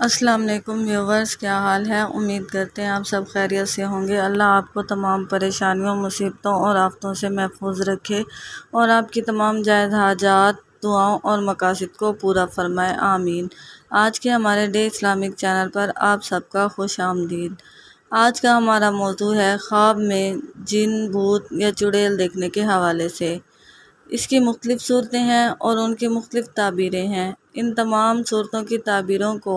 السلام علیکم ویورز، کیا حال ہے؟ امید کرتے ہیں آپ سب خیریت سے ہوں گے۔ اللہ آپ کو تمام پریشانیوں، مصیبتوں اور آفتوں سے محفوظ رکھے اور آپ کی تمام جائز حاجات، دعاؤں اور مقاصد کو پورا فرمائے، آمین۔ آج کے ہمارے ڈے اسلامک چینل پر آپ سب کا خوش آمدید۔ آج کا ہمارا موضوع ہے خواب میں جن، بھوت یا چڑیل دیکھنے کے حوالے سے۔ اس کی مختلف صورتیں ہیں اور ان کی مختلف تعبیریں ہیں۔ ان تمام صورتوں کی تعبیروں کو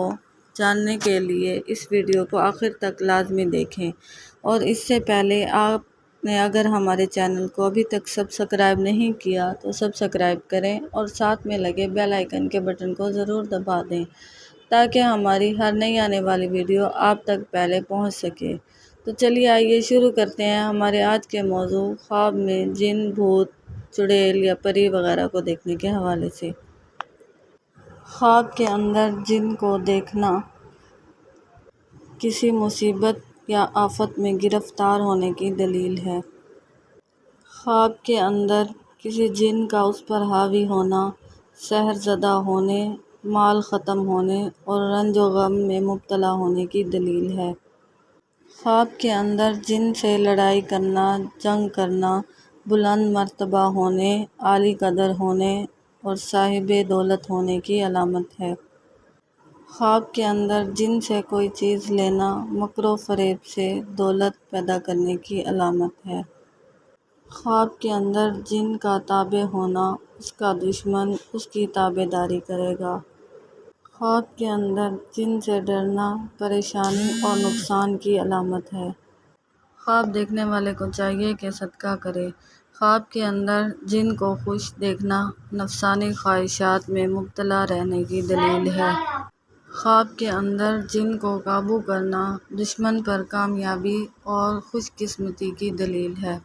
جاننے کے لیے اس ویڈیو کو آخر تک لازمی دیکھیں، اور اس سے پہلے آپ نے اگر ہمارے چینل کو ابھی تک سبسکرائب نہیں کیا تو سبسکرائب کریں اور ساتھ میں لگے بیل آئیکن کے بٹن کو ضرور دبا دیں تاکہ ہماری ہر نئی آنے والی ویڈیو آپ تک پہلے پہنچ سکے۔ تو چلیے آئیے شروع کرتے ہیں ہمارے آج کے موضوع خواب میں جن، بھوت، چڑیل یا پری وغیرہ کو دیکھنے کے حوالے سے۔ خواب کے اندر جن کو دیکھنا کسی مصیبت یا آفت میں گرفتار ہونے کی دلیل ہے۔ خواب کے اندر کسی جن کا اس پر حاوی ہونا، سحر زدہ ہونے، مال ختم ہونے اور رنج و غم میں مبتلا ہونے کی دلیل ہے۔ خواب کے اندر جن سے لڑائی کرنا، جنگ کرنا، بلند مرتبہ ہونے، عالی قدر ہونے اور صاحب دولت ہونے کی علامت ہے۔ خواب کے اندر جن سے کوئی چیز لینا، مکر و فریب سے دولت پیدا کرنے کی علامت ہے۔ خواب کے اندر جن کا تابع ہونا، اس کا دشمن اس کی تابع داری کرے گا۔ خواب کے اندر جن سے ڈرنا پریشانی اور نقصان کی علامت ہے۔ خواب دیکھنے والے کو چاہیے کہ صدقہ کرے۔ خواب کے اندر جن کو خوش دیکھنا نفسانی خواہشات میں مبتلا رہنے کی دلیل ہے۔ خواب کے اندر جن کو قابو کرنا دشمن پر کامیابی اور خوش قسمتی کی دلیل ہے۔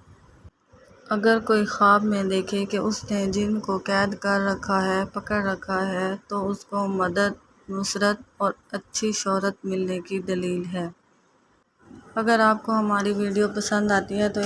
اگر کوئی خواب میں دیکھے کہ اس نے جن کو قید کر رکھا ہے، پکڑ رکھا ہے، تو اس کو مدد، نصرت اور اچھی شہرت ملنے کی دلیل ہے۔ اگر آپ کو ہماری ویڈیو پسند آتی ہے تو